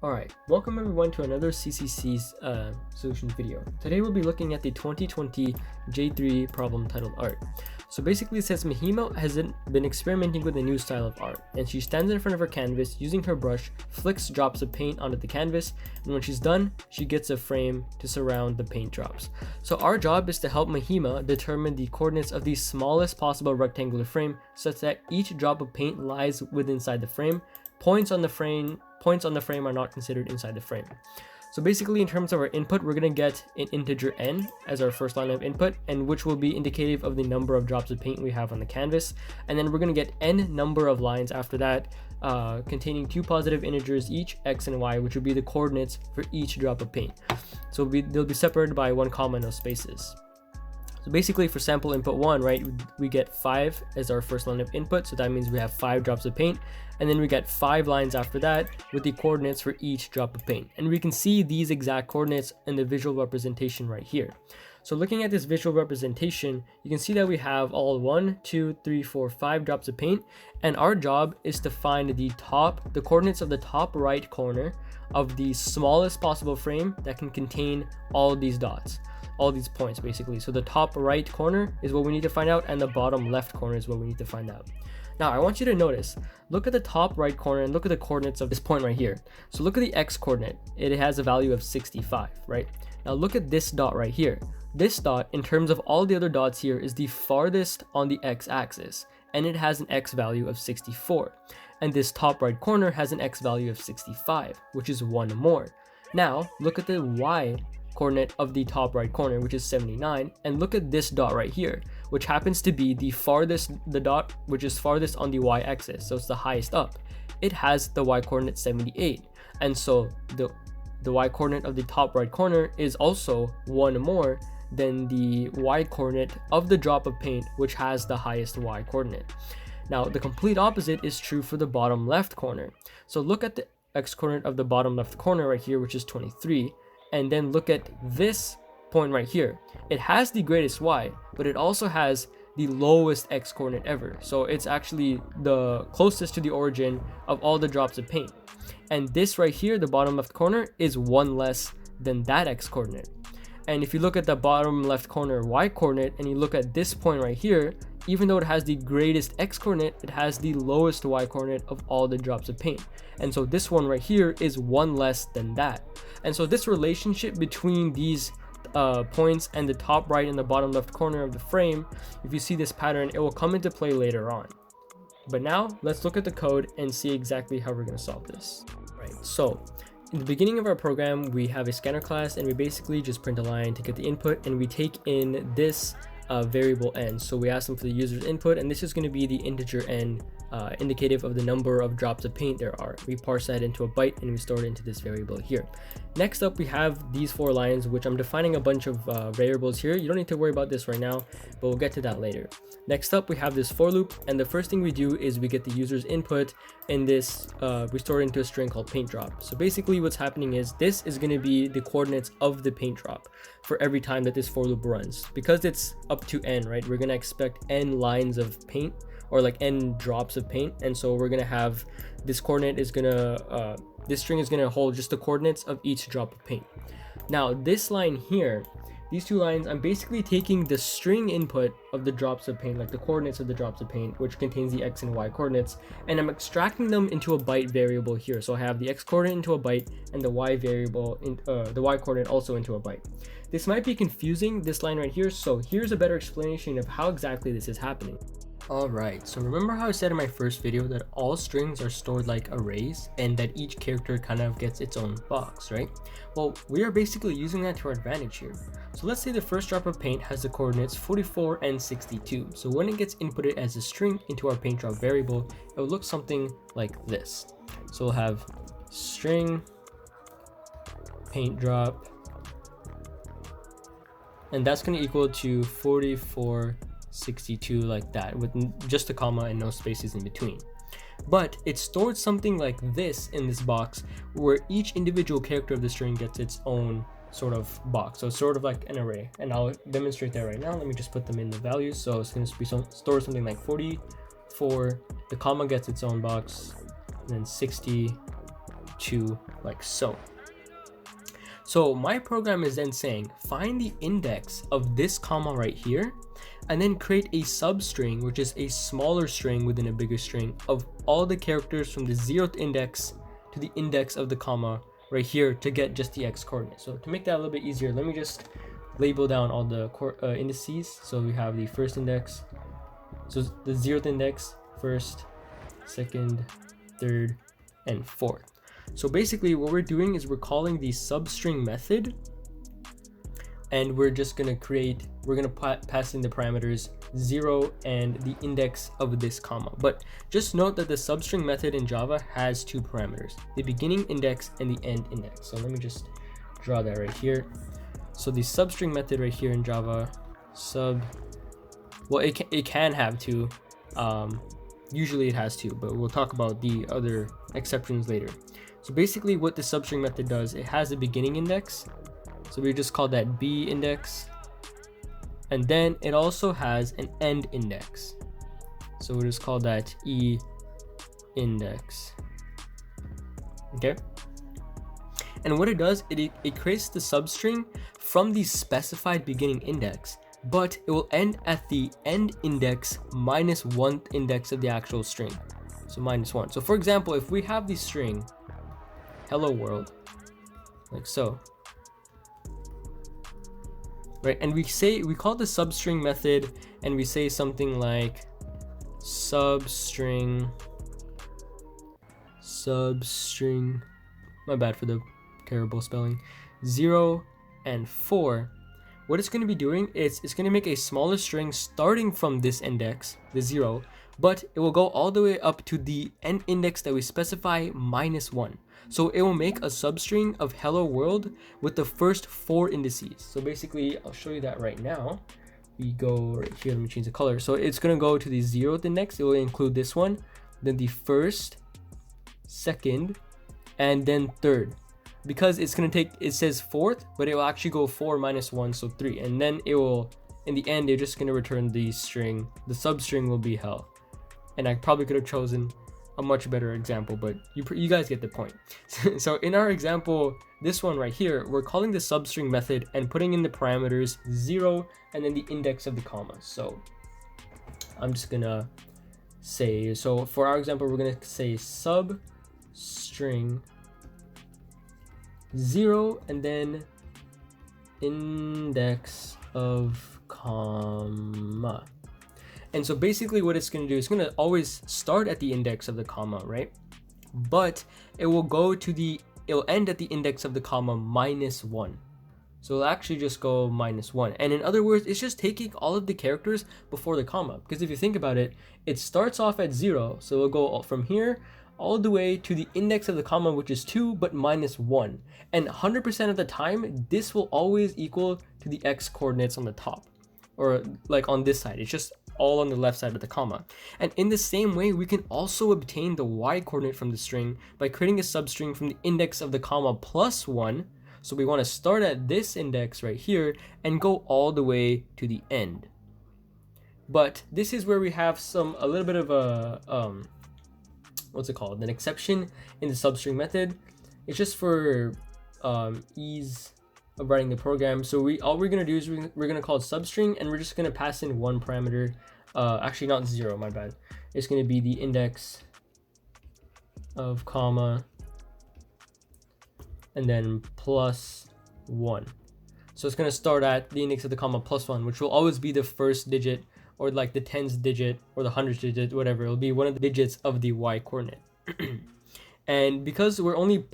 Alright, welcome everyone to another CCC's solution video. Today we'll be looking at the 2020 J3 problem titled Art. So basically it says Mahima has been experimenting with a new style of art, and she stands in front of her canvas using her brush, flicks drops of paint onto the canvas, and when she's done, she gets a frame to surround the paint drops. So our job is to help Mahima determine the coordinates of the smallest possible rectangular frame such that each drop of paint lies inside the frame. Points on the frame are not considered inside the frame. So basically in terms of our input, we're going to get an integer n as our first line of input, and which will be indicative of the number of drops of paint we have on the canvas. And then we're going to get n number of lines after that containing two positive integers each, x and y, which will be the coordinates for each drop of paint. So they'll be separated by 1 comma, no spaces. So basically for sample input 1, right, we get 5 as our first line of input, so that means we have 5 drops of paint, and then we get 5 lines after that with the coordinates for each drop of paint. And we can see these exact coordinates in the visual representation right here. So looking at this visual representation, you can see that we have all 1, 2, 3, 4, 5 drops of paint, and our job is to find the coordinates of the top right corner of the smallest possible frame that can contain all these dots. All these points basically. So the top right corner is what we need to find out, and the bottom left corner is what we need to find out. Now I want you to notice, look at the top right corner and look at the coordinates of this point right here. So look at the x coordinate, it has a value of 65, right? Now look at this dot right here. This dot, in terms of all the other dots here, is the farthest on the x-axis, and it has an x value of 64. And this top right corner has an x value of 65, which is 1 more. Now look at the y coordinate of the top right corner, which is 79, and look at this dot right here, which happens to be the dot which is farthest on the y-axis, so it's the highest up. It has the y coordinate 78, and so the y coordinate of the top right corner is also 1 more than the y coordinate of the drop of paint, which has the highest y coordinate. Now the complete opposite is true for the bottom left corner. So look at the x coordinate of the bottom left corner right here, which is 23, and then look at this point right here. It has the greatest y, but it also has the lowest x coordinate ever. So it's actually the closest to the origin of all the drops of paint. And this right here, the bottom left corner, is 1 less than that x coordinate. And if you look at the bottom left corner y coordinate and you look at this point right here, even though it has the greatest x coordinate, it has the lowest y coordinate of all the drops of paint. And so this one right here is 1 less than that. And so this relationship between these points and the top right and the bottom left corner of the frame, if you see this pattern, it will come into play later on. But now let's look at the code and see exactly how we're going to solve this. Right, so in the beginning of our program, we have a scanner class, and we basically just print a line to get the input, and we take in this variable n. So we ask them for the user's input, and this is going to be the integer n, indicative of the number of drops of paint there are. We parse that into a byte and we store it into this variable here. Next up, we have these 4 lines, which I'm defining a bunch of variables here. You don't need to worry about this right now, but we'll get to that later. Next up, we have this for loop, and the first thing we do is we get the user's input, and this we store it into a string called paint drop. So basically what's happening is this is going to be the coordinates of the paint drop for every time that this for loop runs. Because it's up to n, right, we're going to expect n lines of paint, or like n drops of paint, and so we're going to have this coordinate is going to this string is going to hold just the coordinates of each drop of paint. Now this line here, these 2 lines, I'm basically taking the string input of the drops of paint, like the coordinates of the drops of paint, which contains the x and y coordinates, and I'm extracting them into a byte variable here. So I have the x coordinate into a byte and the y variable, the y coordinate also into a byte. This might be confusing, this line right here, so here's a better explanation of how exactly this is happening. Alright, so remember how I said in my first video that all strings are stored like arrays and that each character kind of gets its own box, right? Well, we are basically using that to our advantage here. So let's say the first drop of paint has the coordinates 44 and 62. So when it gets inputted as a string into our paint drop variable, it will look something like this. So we'll have string paint drop, and that's going to equal to 44 62, like that, with just a comma and no spaces in between. But it stored something like this in this box, where each individual character of the string gets its own sort of box. So it's sort of like an array, and I'll demonstrate that right now. Let me just put them in the values. So it's going to be store something like 44, the comma gets its own box, and then 62 to like so. So my program is then saying, find the index of this comma right here, and then create a substring, which is a smaller string within a bigger string, of all the characters from the 0th index to the index of the comma right here to get just the x coordinate. So to make that a little bit easier, let me just label down all the indices. So we have the first index, so the 0th index, first, second, third, and fourth. So basically what we're doing is we're calling the substring method, and we're just going to pass in the parameters 0 and the index of this comma. But just note that the substring method in Java has two parameters, the beginning index and the end index. So let me just draw that right here. So the substring method right here in Java, well, it can have two. Usually it has two, but we'll talk about the other exceptions later. So basically what the substring method does, it has a beginning index. So we just call that B index. And then it also has an end index. So we'll just call that E index. Okay. And what it does, it creates the substring from the specified beginning index, but it will end at the end index minus 1th index of the actual string. So minus 1. So for example, if we have the string hello world, like so, right, and we call the substring method, and we say something like substring, my bad for the terrible spelling, 0 and 4. What it's going to be doing is it's going to make a smaller string starting from this index, the 0, but it will go all the way up to the end index that we specify minus 1. So it will make a substring of hello world with the first 4 indices. So basically, I'll show you that right now. We go right here, let me change the color. So it's going to go to the 0th index. It will include this one, then the first, second, and then third. Because it's going to take, it says 4th, but it will actually go 4 minus 1, so 3. And then it will, in the end, they're just going to return the string. The substring will be hell. And I probably could have chosen a much better example, but you guys get the point. So in our example, this one right here, we're calling the substring method and putting in the parameters 0 and then the index of the comma. So I'm just gonna say, so for our example, we're gonna say substring 0 and then index of comma. And so basically what it's going to do is going to always start at the index of the comma, right? But it will it'll end at the index of the comma minus 1. So it'll actually just go minus 1. And in other words, it's just taking all of the characters before the comma. Because if you think about it, it starts off at 0. So it'll go from here all the way to the index of the comma, which is 2, but minus 1. And 100% of the time, this will always equal to the x coordinates on the top. Or like on this side, it's just all on the left side of the comma. And in the same way, we can also obtain the y coordinate from the string by creating a substring from the index of the comma plus 1. So we want to start at this index right here and go all the way to the end. But this is where we have a little bit of a what's it called, an exception in the substring method. It's just for ease of writing the program. So all we're gonna do is we're gonna call it substring, and we're just gonna pass in one parameter. Actually not 0, my bad. It's gonna be the index of comma and then plus 1. So it's gonna start at the index of the comma plus 1, which will always be the first digit, or like the 10th digit or the 100th digit, whatever. It'll be one of the digits of the y coordinate. And because we're only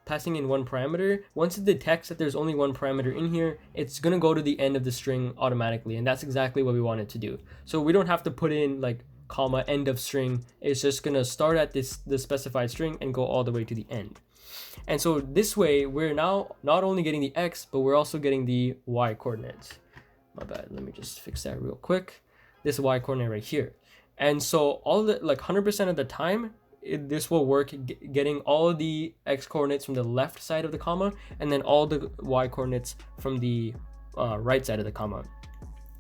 passing in one parameter, once it detects that there's only one parameter in here, it's gonna go to the end of the string automatically, and that's exactly what we want it to do. So we don't have to put in like comma end of string. It's just gonna start at the specified string and go all the way to the end. And so this way, we're now not only getting the x, but we're also getting the y coordinates. My bad, let me just fix that real quick. This y coordinate right here. And so all the 100% of the time, this will work getting all the x coordinates from the left side of the comma, and then all the y coordinates from the right side of the comma.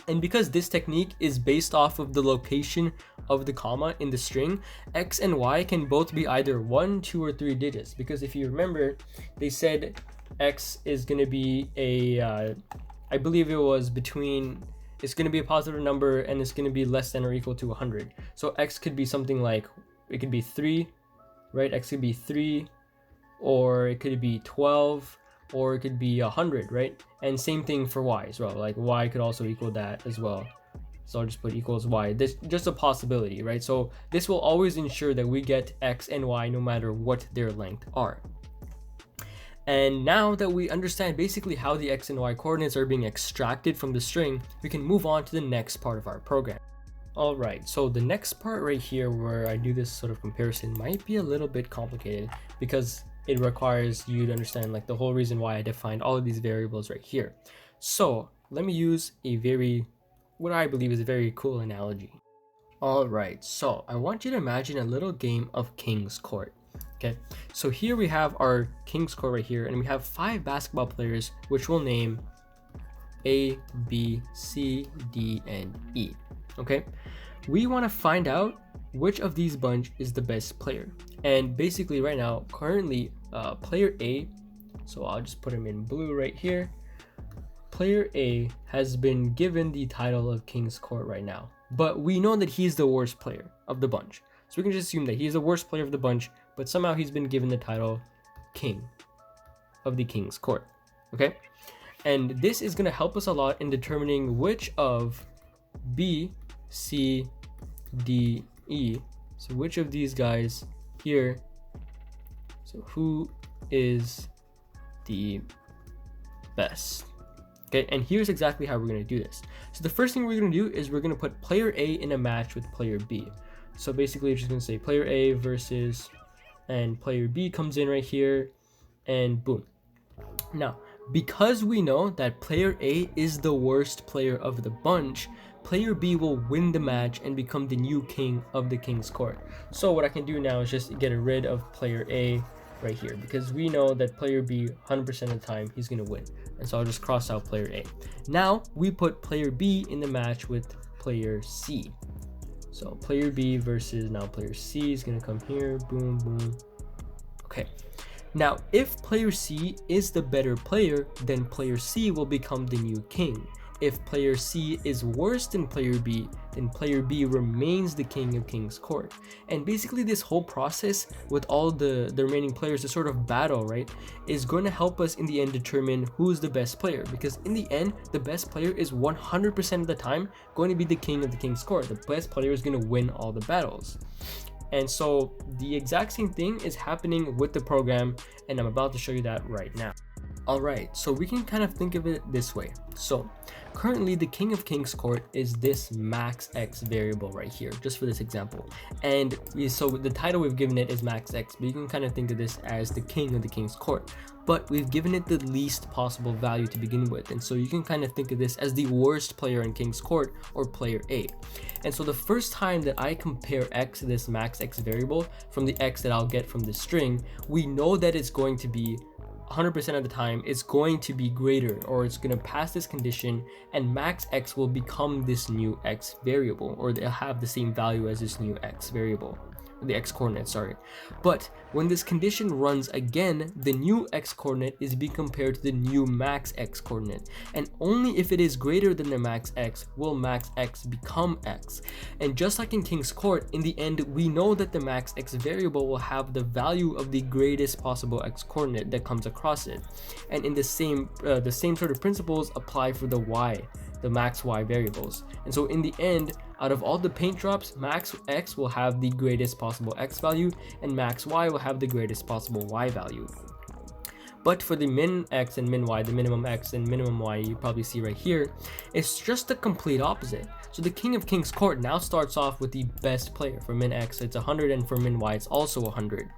And because this technique is based off of the location of the comma in the string, x and y can both be either 1, 2, or 3 digits. Because if you remember, they said x is going to be I believe it was it's going to be a positive number and it's going to be less than or equal to 100. So x could be something like, it could be 3, right? X could be 3, or it could be 12, or it could be 100, right? And same thing for y as well. Like y could also equal that as well. So I'll just put equals y. This just a possibility, right? So this will always ensure that we get x and y no matter what their length are. And now that we understand basically how the x and y coordinates are being extracted from the string, we can move on to the next part of our program. Alright, so the next part right here where I do this sort of comparison might be a little bit complicated because it requires you to understand like the whole reason why I defined all of these variables right here. So let me use what I believe is a very cool analogy. Alright, so I want you to imagine a little game of King's Court. Okay, so here we have our King's Court right here, and we have 5 basketball players, which we'll name A, B, C, D, and E. Okay, we want to find out which of these bunch is the best player. And basically right now, currently player A, so I'll just put him in blue right here. Player A has been given the title of King's Court right now, but we know that he's the worst player of the bunch. So we can just assume that he's the worst player of the bunch, but somehow he's been given the title King of the King's Court. Okay, and this is going to help us a lot in determining which of B, C, D, E, so which of these guys here, so who is the best. Okay, and here's exactly how we're going to do this. So the first thing we're going to do is we're going to put player A in a match with player B. So basically you're just going to say player A versus, and player B comes in right here, and boom. Now, because we know that player A is the worst player of the bunch, player B will win the match and become the new king of the King's Court. So what I can do now is just get rid of player A right here, because we know that player B 100% of the time he's going to win. And so I'll just cross out player A. Now we put player B in the match with player C. So player B versus now player C is going to come here, boom, boom. Okay. Now, if player C is the better player, then player C will become the new king. If player C is worse than player B, then player B remains the king of King's Court. And basically this whole process with all the remaining players, to sort of battle, right, is going to help us in the end determine who's the best player. Because in the end, the best player is 100% of the time going to be the king of the King's Court. The best player is going to win all the battles. And so the exact same thing is happening with the program, and I'm about to show you that right now. Alright, so we can kind of think of it this way. So currently the king of King's Court is this max x variable right here, just for this example. And so the title we've given it is max x, but you can kind of think of this as the king of the King's Court. But we've given it the least possible value to begin with, and so you can kind of think of this as the worst player in King's Court, or player A. And so the first time that I compare x to this max x variable from the x that I'll get from this string, we know that it's going to be 100% of the time it's going to be greater, or it's going to pass this condition, and max x will become this new x variable, or they'll have the same value as this new x variable, the x coordinate, sorry. But when this condition runs again, the new x coordinate is being compared to the new max x coordinate, and only if it is greater than the max x will max x become x. And just like in King's Court, in the end we know that the max x variable will have the value of the greatest possible x coordinate that comes across it. And in the same sort of principles apply for the max y variables. And so in the end, out of all the paint drops, max x will have the greatest possible x value, and max y will have the greatest possible y value. But for the min x and min y, the minimum x and minimum y you probably see right here, it's just the complete opposite. So the king of King's Court now starts off with the best player. For min x it's 100, and for min y it's also 100,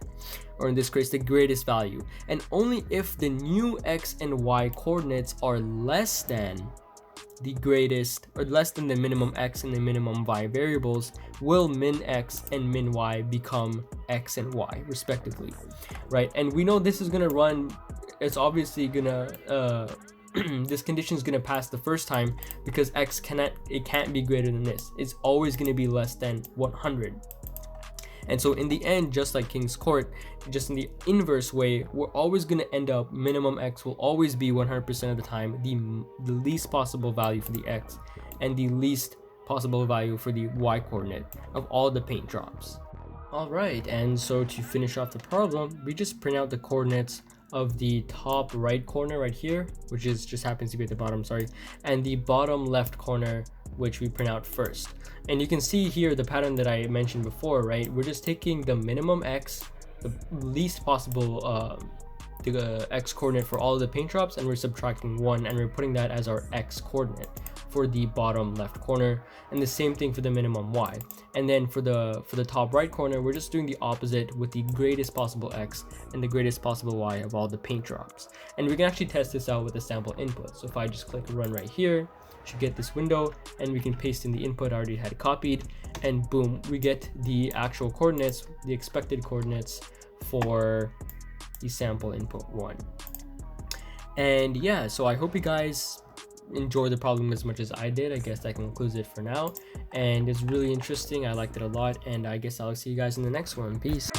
or in this case the greatest value. And only if the new x and y coordinates are less than the greatest, or less than the minimum x and the minimum y variables, will min x and min y become x and y respectively, right? And we know this is gonna run, it's obviously gonna this condition is going to pass the first time because x can't be greater than this. It's always going to be less than 100. And so in the end, just like King's Court, just in the inverse way, we're always going to end up minimum x will always be 100% of the time the least possible value for the x and the least possible value for the y coordinate of all the paint drops. Alright, and so to finish off the problem, we just print out the coordinates of the top right corner right here, which is just happens to be at the bottom, sorry, and the bottom left corner, which we print out first. And you can see here the pattern that I mentioned before, right? We're just taking the minimum x, the least possible x coordinate for all of the paint drops, and we're subtracting 1, and we're putting that as our x coordinate for the bottom left corner, and the same thing for the minimum y. And then for the top right corner, we're just doing the opposite with the greatest possible x and the greatest possible y of all the paint drops. And we can actually test this out with a sample input. So if I just click run right here, should get this window, and we can paste in the input I already had copied, and boom, we get the actual coordinates, the expected coordinates for the sample input 1. And yeah, so I hope you guys enjoy the problem as much as I did. I guess that concludes it for now, and it's really interesting. I liked it a lot, and I guess I'll see you guys in the next one. Peace.